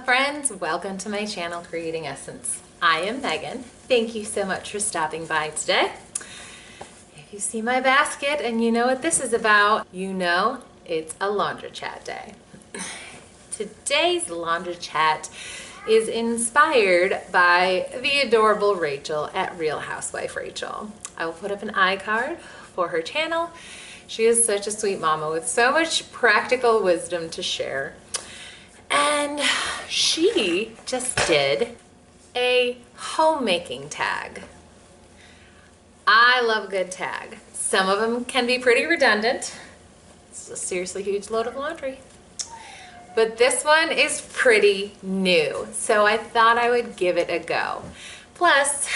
friends, welcome to my channel Creating Essence. I am Megan. Thank you so much for stopping by today. If you see my basket and you know what this is about, you know it's a Laundro-CHAT day. Today's Laundro-CHAT is inspired by the adorable Rachel at Real Housewife Rachel. I will put up an iCard for her channel. She is such a sweet mama with so much practical wisdom to share. And she just did a homemaking tag. I love a good tag. Some of them can be pretty redundant. It's a seriously huge load of laundry. But this one is pretty new, so I thought I would give it a go. Plus,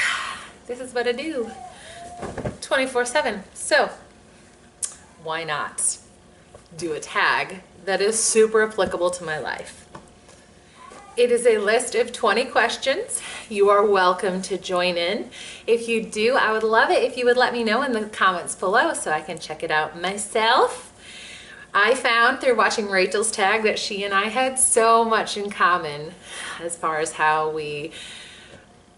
this is what I do 24/7. So why not do a tag that is super applicable to my life? It is a list of 20 questions. You are welcome to join in. If you do, I would love it if you would let me know in the comments below so I can check it out myself. I found through watching Rachel's tag that she and I had so much in common as far as how we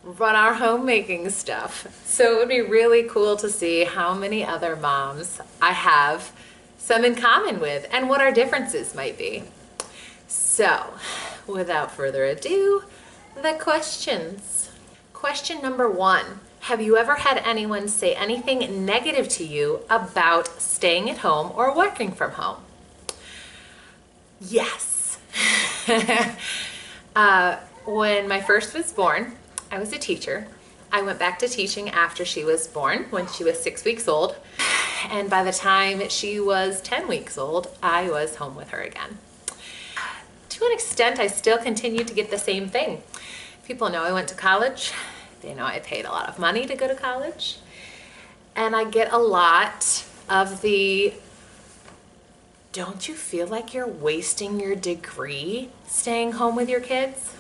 run our homemaking stuff. So it would be really cool to see how many other moms I have some in common with and what our differences might be. So without further ado, the questions. Question number 1. Have you ever had anyone say anything negative to you about staying at home or working from home? Yes. When my first was born, I was a teacher. I went back to teaching after she was born when she was 6 weeks old. And by the time she was 10 weeks old, I was home with her again. To an extent, I still continue to get the same thing. People know I went to college. They know I paid a lot of money to go to college. And I get a lot of the, don't you feel like you're wasting your degree staying home with your kids?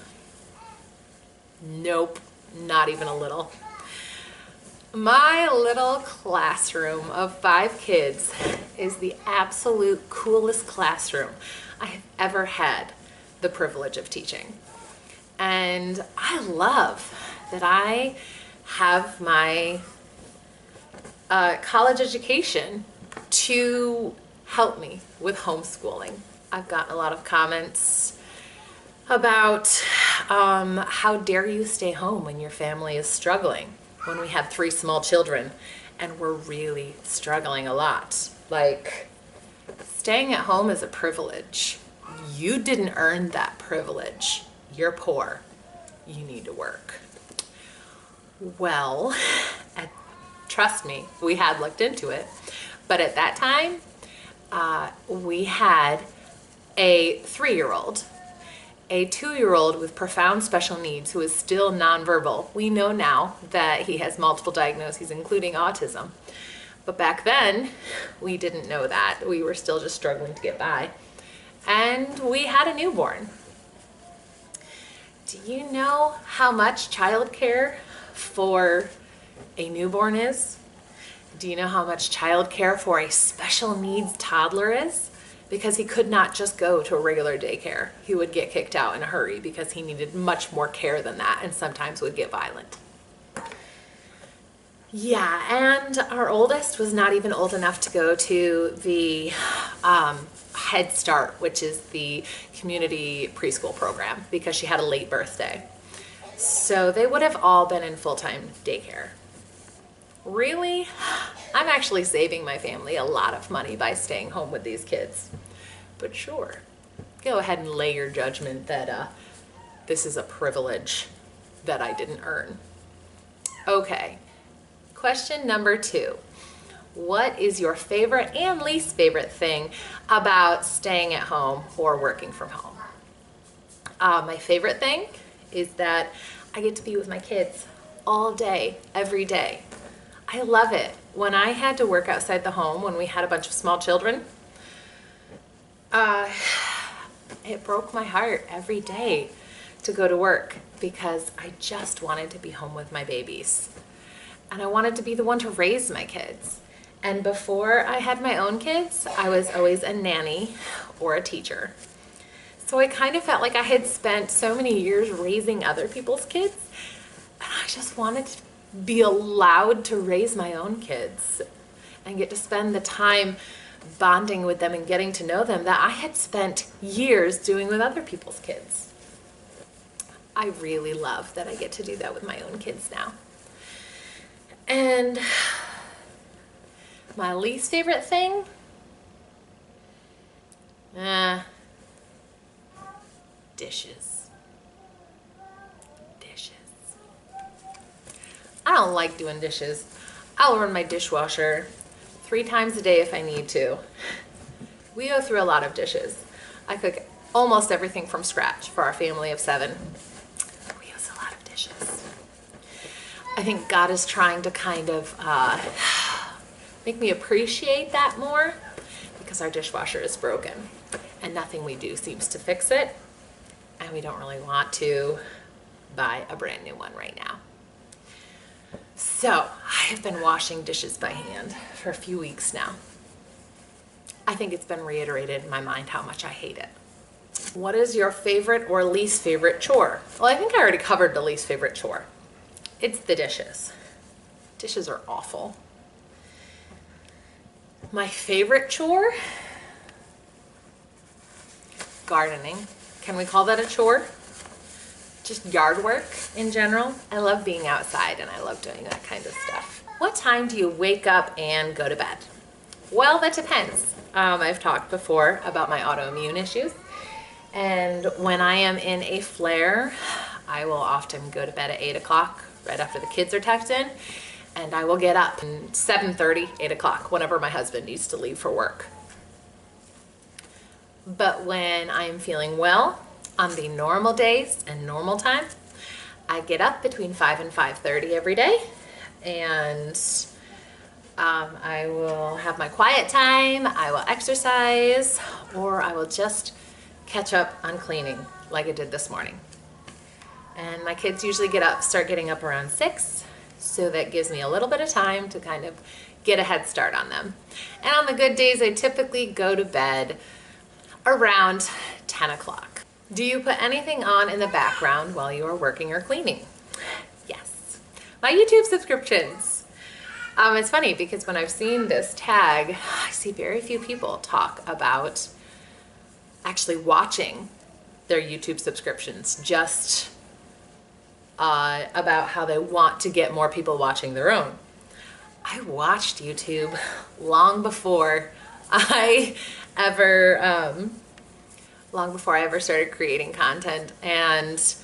Nope, not even a little. My little classroom of 5 kids is the absolute coolest classroom I have ever had the privilege of teaching. And I love that I have my college education to help me with homeschooling. I've gotten a lot of comments about how dare you stay home when your family is struggling, when we have 3 small children and we're really struggling a lot. Like, staying at home is a privilege. You didn't earn that privilege. You're poor. You need to work. Well, trust me, we had looked into it. But at that time, we had a 3-year-old, a 2-year-old with profound special needs who is still nonverbal. We know now that he has multiple diagnoses, including autism. But back then, we didn't know that. We were still just struggling to get by. And we had a newborn. Do you know how much childcare for a newborn is? Do you know how much childcare for a special needs toddler is? Because he could not just go to a regular daycare. He would get kicked out in a hurry because he needed much more care than that and sometimes would get violent. Yeah, and our oldest was not even old enough to go to the Head Start, which is the community preschool program, because she had a late birthday. So they would have all been in full-time daycare. Really? I'm actually saving my family a lot of money by staying home with these kids. But sure, go ahead and lay your judgment that this is a privilege that I didn't earn. Okay, question number 2. What is your favorite and least favorite thing about staying at home or working from home? My favorite thing is that I get to be with my kids all day, every day. I love it. When I had to work outside the home, when we had a bunch of small children, it broke my heart every day to go to work because I just wanted to be home with my babies. And I wanted to be the one to raise my kids. And before I had my own kids, I was always a nanny or a teacher. So I kind of felt like I had spent so many years raising other people's kids, and I just wanted to be allowed to raise my own kids and get to spend the time bonding with them and getting to know them that I had spent years doing with other people's kids. I really love that I get to do that with my own kids now. And my least favorite thing? Dishes. I don't like doing dishes. I'll run my dishwasher 3 times a day if I need to. We go through a lot of dishes. I cook almost everything from scratch for our family of 7. We use a lot of dishes. I think God is trying to kind of make me appreciate that more, because our dishwasher is broken and nothing we do seems to fix it, and we don't really want to buy a brand new one right now. So I have been washing dishes by hand for a few weeks now. I think it's been reiterated in my mind how much I hate it. What is your favorite or least favorite chore? Well, I think I already covered the least favorite chore. It's the dishes. Dishes are awful. My favorite chore? Gardening. Can we call that a chore? Just yard work in general. I love being outside and I love doing that kind of stuff. What time do you wake up and go to bed? Well, that depends. I've talked before about my autoimmune issues, and when I am in a flare, I will often go to bed at 8 o'clock right after the kids are tucked in, and I will get up at 7:30, 8 o'clock, whenever my husband needs to leave for work. But when I'm feeling well, on the normal days and normal time, I get up between 5 and 5:30 every day, and I will have my quiet time, I will exercise, or I will just catch up on cleaning like I did this morning. And my kids usually start getting up around 6, so that gives me a little bit of time to kind of get a head start on them. And on the good days, I typically go to bed around 10 o'clock. Do you put anything on in the background while you are working or cleaning? Yes. My YouTube subscriptions. It's funny because when I've seen this tag, I see very few people talk about actually watching their YouTube subscriptions, just about how they want to get more people watching their own. I watched YouTube long before I ever started creating content, and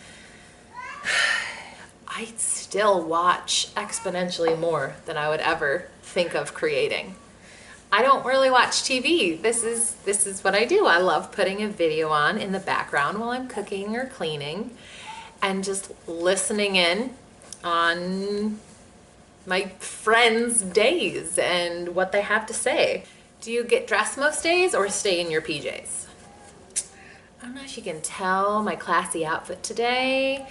I still watch exponentially more than I would ever think of creating. I don't really watch TV. This is what I do. I love putting a video on in the background while I'm cooking or cleaning and just listening in on my friends' days and what they have to say. Do you get dressed most days or stay in your PJs? I don't know if you can tell, my classy outfit today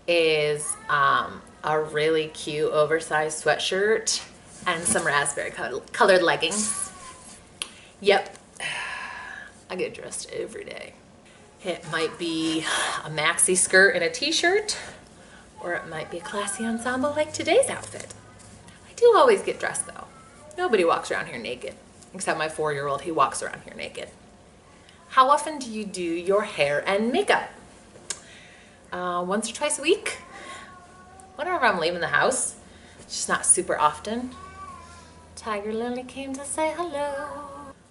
is a really cute oversized sweatshirt and some raspberry colored leggings. Yep, I get dressed every day. It might be a maxi skirt and a t-shirt, or it might be a classy ensemble like today's outfit. I do always get dressed though. Nobody walks around here naked, except my 4-year-old, he walks around here naked. How often do you do your hair and makeup? Once or twice a week. Whenever I'm leaving the house, it's just not super often. Tiger Lily came to say hello.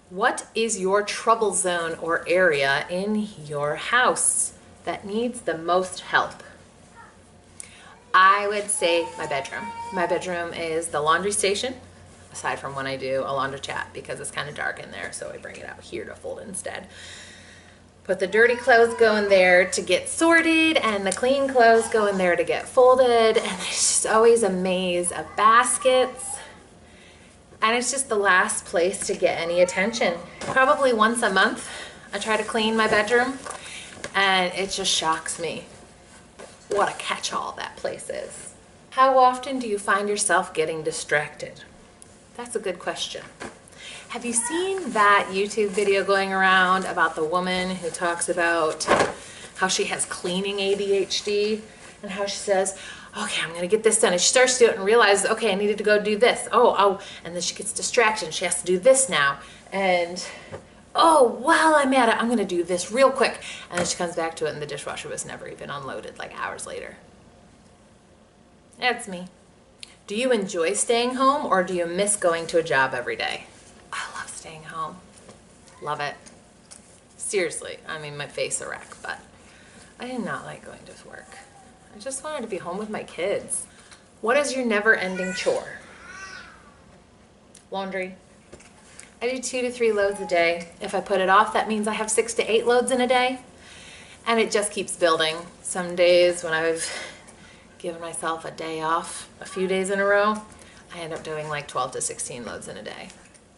What is your trouble zone or area in your house that needs the most help? I would say my bedroom. My bedroom is the laundry station, aside from when I do a LAUNDRO-CHAT, because it's kind of dark in there, so I bring it out here to fold instead. But the dirty clothes go in there to get sorted, and the clean clothes go in there to get folded, and there's just always a maze of baskets, and it's just the last place to get any attention. Probably once a month I try to clean my bedroom, and it just shocks me what a catch-all that place is. How often do you find yourself getting distracted? That's a good question. Have you seen that YouTube video going around about the woman who talks about how she has cleaning ADHD and how she says, okay, I'm gonna get this done. And she starts to do it and realizes, okay, I needed to go do this. Oh, and then she gets distracted. She has to do this now. And oh, while I'm at it, I'm gonna do this real quick. And then she comes back to it and the dishwasher was never even unloaded, like hours later. That's me. Do you enjoy staying home or do you miss going to a job every day? I love staying home. Love it. Seriously, I mean, my face a wreck, but I did not like going to work. I just wanted to be home with my kids. What is your never-ending chore? Laundry. I do 2 to 3 loads a day. If I put it off, that means I have 6 to 8 loads in a day. And it just keeps building. Some days when I've given myself a day off a few days in a row, I end up doing like 12 to 16 loads in a day.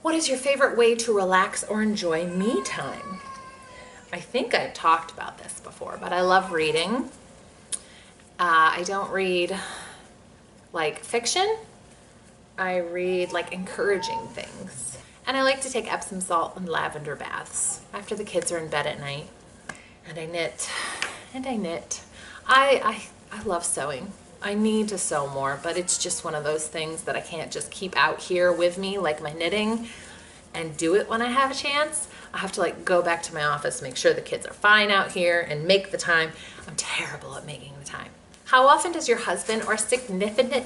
What is your favorite way to relax or enjoy me time? I think I've talked about this before, but I love reading. I don't read like fiction. I read like encouraging things. And I like to take Epsom salt and lavender baths after the kids are in bed at night. And I knit, and I knit. I love sewing. I need to sew more, but it's just one of those things that I can't just keep out here with me, like my knitting, and do it when I have a chance. I have to like go back to my office, make sure the kids are fine out here, and make the time. I'm terrible at making the time. How often does your husband or significant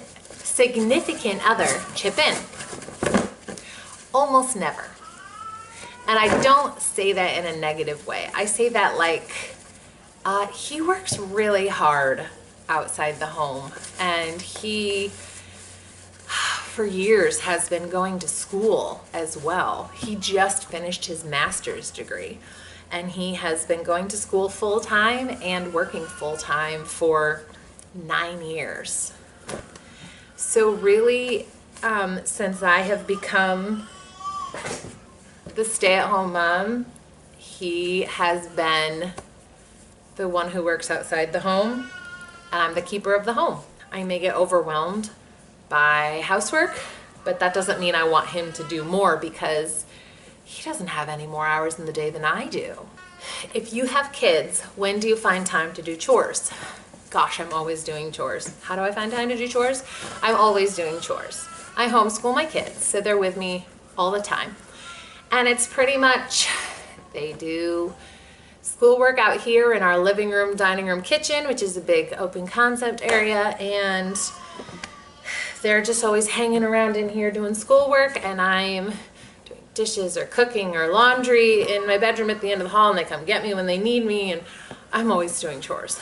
other chip in? Almost never. And I don't say that in a negative way. I say that like, he works really hard outside the home, and he, for years, has been going to school as well. He just finished his master's degree, and he has been going to school full-time and working full-time for 9 years. So really, since I have become the stay-at-home mom, he has been the one who works outside the home, and I'm the keeper of the home. I may get overwhelmed by housework, but that doesn't mean I want him to do more because he doesn't have any more hours in the day than I do. If you have kids, when do you find time to do chores? Gosh, I'm always doing chores. How do I find time to do chores? I'm always doing chores. I homeschool my kids, so they're with me all the time. And it's pretty much, they do schoolwork out here in our living room, dining room, kitchen, which is a big open concept area, and they're just always hanging around in here doing schoolwork, and I'm doing dishes or cooking or laundry in my bedroom at the end of the hall, and they come get me when they need me, and I'm always doing chores.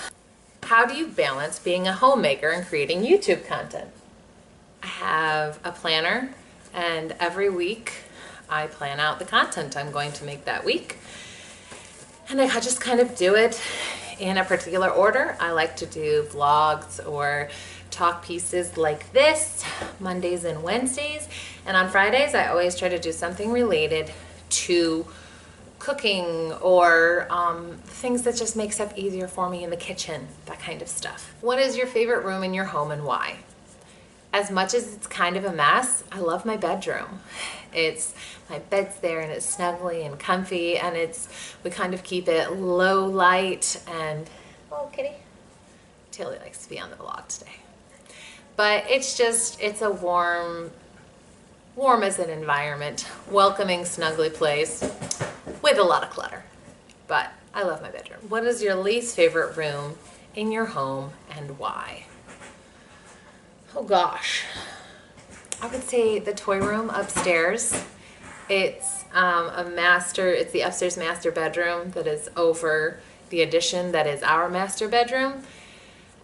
How do you balance being a homemaker and creating YouTube content? I have a planner, and every week I plan out the content I'm going to make that week. And I just kind of do it in a particular order. I like to do vlogs or talk pieces like this, Mondays and Wednesdays. And on Fridays, I always try to do something related to cooking or things that just make stuff easier for me in the kitchen, that kind of stuff. What is your favorite room in your home and why? As much as it's kind of a mess, I love my bedroom. My bed's there and it's snuggly and comfy, and we kind of keep it low light, and oh kitty, Tilly likes to be on the vlog today. But it's a warm as an environment, welcoming, snuggly place with a lot of clutter. But I love my bedroom. What is your least favorite room in your home and why? Oh gosh, I would say the toy room upstairs. It's it's the upstairs master bedroom that is over the addition that is our master bedroom.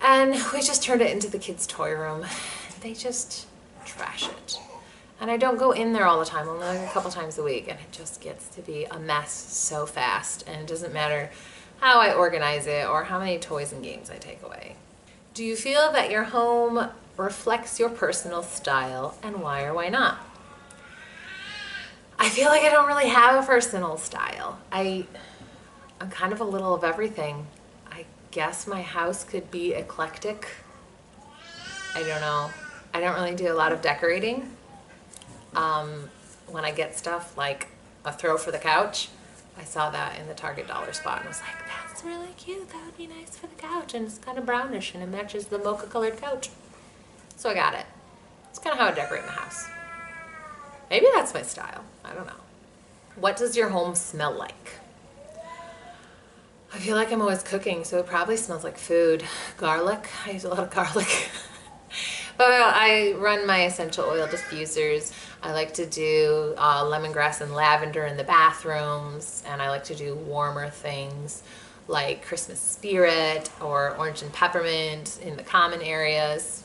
And we just turned it into the kids' toy room. They just trash it. And I don't go in there all the time, only like a couple times a week, and it just gets to be a mess so fast, and it doesn't matter how I organize it or how many toys and games I take away. Do you feel that your home reflects your personal style, and why or why not? I feel like I don't really have a personal style. I'm kind of a little of everything. I guess my house could be eclectic. I don't know. I don't really do a lot of decorating. when I get stuff like a throw for the couch, I saw that in the Target dollar spot and was like, that's really cute. That would be nice for the couch. And it's kind of brownish and it matches the mocha colored couch. So I got it. It's kind of how I decorate my house. Maybe that's my style. I don't know. What does your home smell like? I feel like I'm always cooking, so it probably smells like food. Garlic. I use a lot of garlic. But I run my essential oil diffusers. I like to do lemongrass and lavender in the bathrooms, and I like to do warmer things like Christmas spirit or orange and peppermint in the common areas.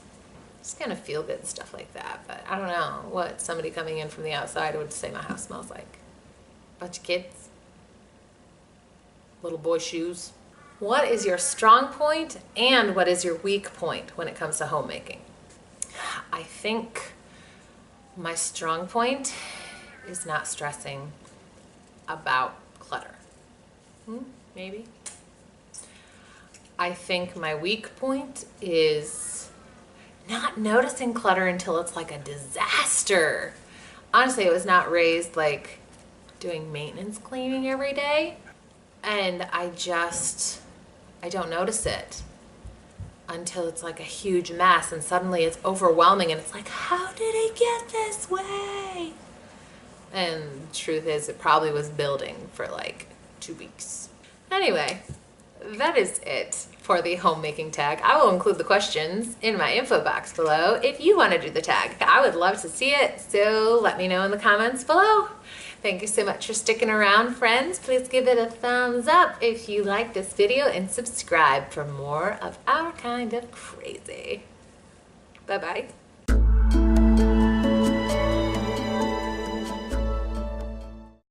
Just kind of feel good stuff like that. But I don't know what somebody coming in from the outside would say my house smells like. Bunch of kids. Little boy shoes. What is your strong point and what is your weak point when it comes to homemaking? I think my strong point is not stressing about clutter. Maybe. I think my weak point is not noticing clutter until it's like a disaster. Honestly, I was not raised like doing maintenance cleaning every day, and I don't notice it until it's like a huge mess and suddenly it's overwhelming and it's like, how did it get this way? And the truth is it probably was building for like 2 weeks. Anyway, that is it for the homemaking tag. I will include the questions in my info box below if you want to do the tag. I would love to see it, so let me know in the comments below. Thank you so much for sticking around, friends. Please give it a thumbs up if you like this video and subscribe for more of our kind of crazy. Bye-bye.